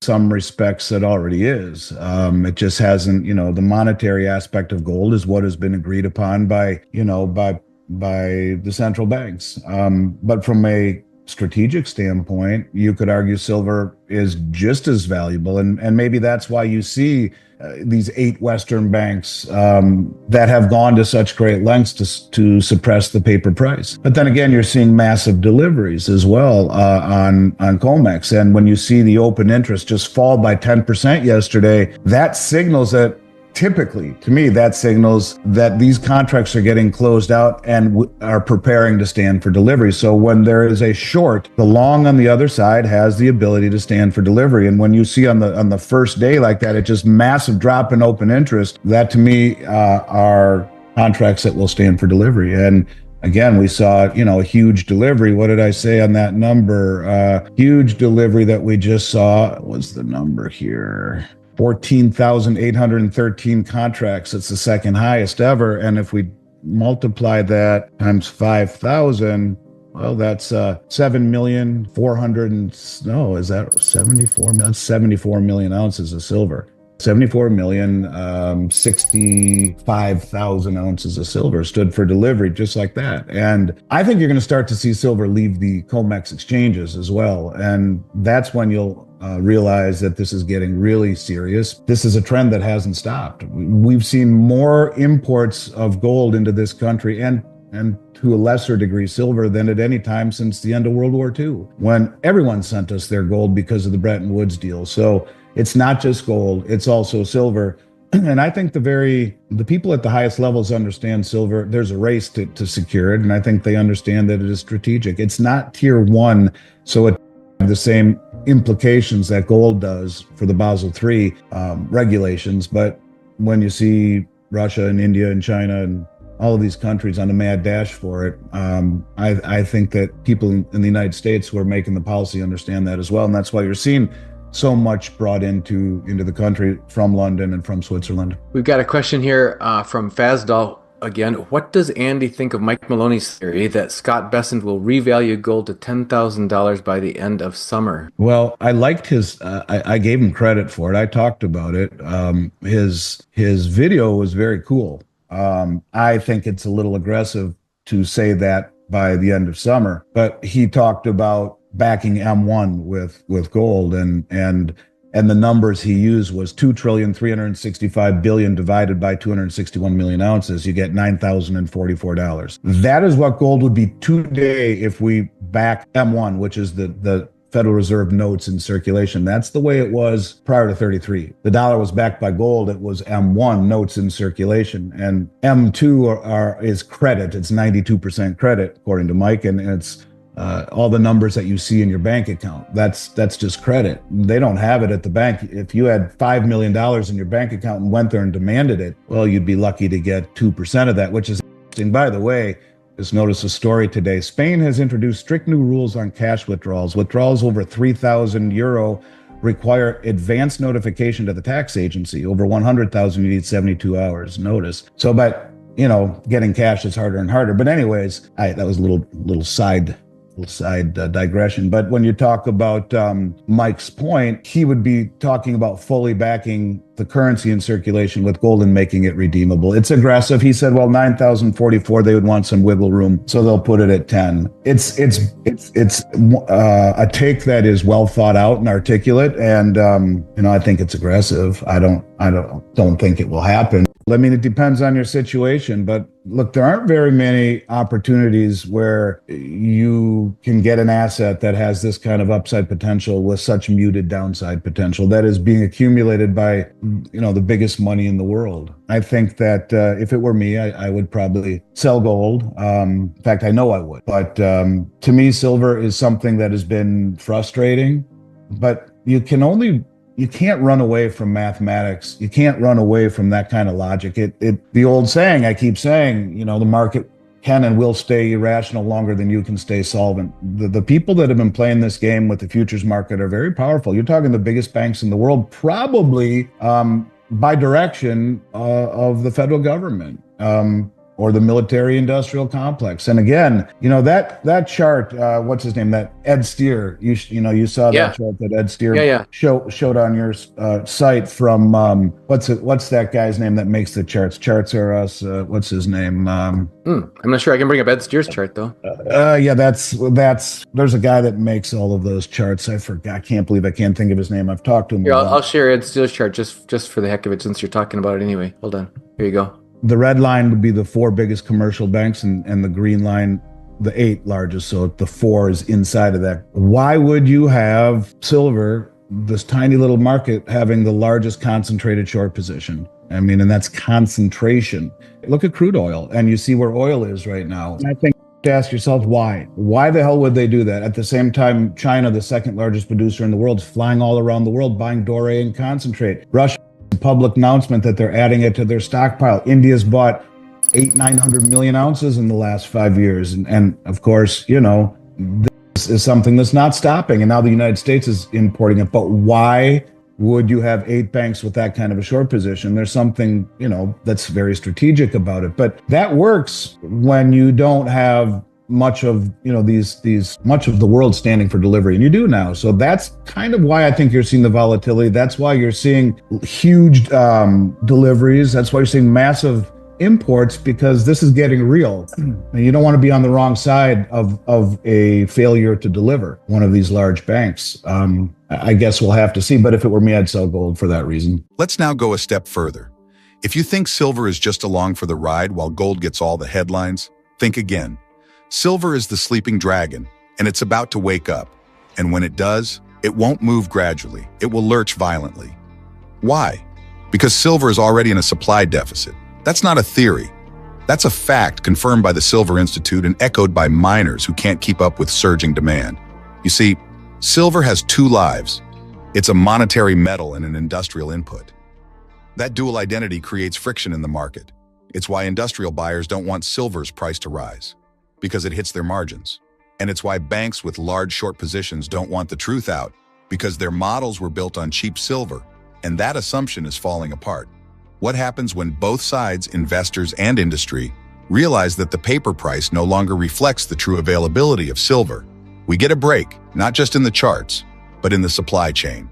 some respects it already is. It just hasn't, the monetary aspect of gold is what has been agreed upon by the central banks. But from a strategic standpoint, you could argue silver is just as valuable. And maybe that's why you see these 8 Western banks that have gone to such great lengths to suppress the paper price. But then again, you're seeing massive deliveries as well on COMEX. And when you see the open interest just fall by 10% yesterday, that signals that typically, to me, that signals that these contracts are getting closed out and are preparing to stand for delivery. So when there is a short, the long on the other side has the ability to stand for delivery. And when you see on the first day like that, it just massive drop in open interest, that to me are contracts that will stand for delivery. And again, we saw, a huge delivery. What did I say on that number? Huge delivery that we just saw. What's the number here? 14,813 contracts. It's the second highest ever. And if we multiply that times 5,000, well, that's 7,400,000. No, is that 74 million? 74 million ounces of silver. 74,065,000 ounces of silver stood for delivery, just like that. And I think you're going to start to see silver leave the COMEX exchanges as well. And that's when you'll realize that this is getting really serious. This is a trend that hasn't stopped. We've seen more imports of gold into this country and to a lesser degree silver than at any time since the end of World War II, when everyone sent us their gold because of the Bretton Woods deal. So it's not just gold, it's also silver. And I think the people at the highest levels understand silver. There's a race to secure it. And I think they understand that it is strategic. It's not tier one, so it has the same implications that gold does for the Basel III regulations. But when you see Russia and India and China and all of these countries on a mad dash for it, I think that people in the United States who are making the policy understand that as well. And that's why you're seeing so much brought into the country from London and from Switzerland. We've got a question here from Fazdal again. What does Andy think of Mike Maloney's theory that Scott Bessent will revalue gold to $10,000 by the end of summer? Well, I liked his, I gave him credit for it. I talked about it. His video was very cool. I think it's a little aggressive to say that by the end of summer, but he talked about backing M1 with gold, and the numbers he used was 2,365,000,000,000 divided by 261 million ounces. You get $9,044. That is what gold would be today if we back M1, which is the Federal Reserve notes in circulation. That's the way it was prior to 33. The dollar was backed by gold. It was M1 notes in circulation, and M2 is credit. It's 92% credit, according to Mike, and it's all the numbers that you see in your bank account. That's just credit. They don't have it at the bank. If you had $5 million in your bank account and went there and demanded it, well, you'd be lucky to get 2% of that, which is interesting. By the way, just noticed a story today. Spain has introduced strict new rules on cash withdrawals. Withdrawals over 3,000 euro require advance notification to the tax agency. Over 100,000, you need 72 hours notice. So, but getting cash is harder and harder. But anyways, that was a little side digression. But when you talk about Mike's point, he would be talking about fully backing the currency in circulation with gold and making it redeemable. It's aggressive. He said, well, 9,044, they would want some wiggle room, so they'll put it at 10. It's a take that is well thought out and articulate, and I think it's aggressive. I don't think it will happen. I mean, it depends on your situation, but look, there aren't very many opportunities where you can get an asset that has this kind of upside potential with such muted downside potential that is being accumulated by, the biggest money in the world. I think that if it were me, I would probably sell gold. In fact, I know I would. But to me, silver is something that has been frustrating, but you can't run away from mathematics. You can't run away from that kind of logic. The old saying, I keep saying, the market can and will stay irrational longer than you can stay solvent. The people that have been playing this game with the futures market are very powerful. You're talking the biggest banks in the world, probably by direction of the federal government. or the military industrial complex. And again, that chart, what's his name? That Ed Steer, you saw Yeah. that chart that Ed Steer Yeah. showed on your site from, what's that guy's name that makes the charts? Charts Are Us. What's his name? I'm not sure. I can bring up Ed Steer's chart though. Yeah, there's a guy that makes all of those charts. I forgot. I can't believe I can't think of his name. I've talked to him. Here, I'll share Ed Steer's chart just for the heck of it, since you're talking about it anyway. Hold on. Here you go. The red line would be the 4 biggest commercial banks, and the green line, the 8 largest. So the 4 is inside of that. Why would you have silver, this tiny little market, having the largest concentrated short position? I mean, and that's concentration. Look at crude oil, and you see where oil is right now. And I think to ask yourself why. Why the hell would they do that? At the same time, China, the 2nd largest producer in the world, is flying all around the world buying doré and concentrate. Russia, public announcement that they're adding it to their stockpile. India's bought 900 million ounces in the last 5 years. And of course, this is something that's not stopping. And now the United States is importing it. But why would you have 8 banks with that kind of a short position? There's something, that's very strategic about it. But that works when you don't have much of much of the world standing for delivery, and you do now. So that's kind of why I think you're seeing the volatility. That's why you're seeing huge deliveries. That's why you're seeing massive imports, because this is getting real, and you don't want to be on the wrong side of a failure to deliver one of these large banks. I guess we'll have to see, but if it were me, I'd sell gold for that reason. Let's now go a step further. If you think silver is just along for the ride while gold gets all the headlines, think again. Silver is the sleeping dragon, and it's about to wake up. And when it does, it won't move gradually. It will lurch violently. Why? Because silver is already in a supply deficit. That's not a theory. That's a fact confirmed by the Silver Institute and echoed by miners who can't keep up with surging demand. You see, silver has 2 lives. It's a monetary metal and an industrial input. That dual identity creates friction in the market. It's why industrial buyers don't want silver's price to rise, because it hits their margins. And it's why banks with large short positions don't want the truth out, because their models were built on cheap silver, and that assumption is falling apart. What happens when both sides, investors and industry, realize that the paper price no longer reflects the true availability of silver? We get a break, not just in the charts, but in the supply chain.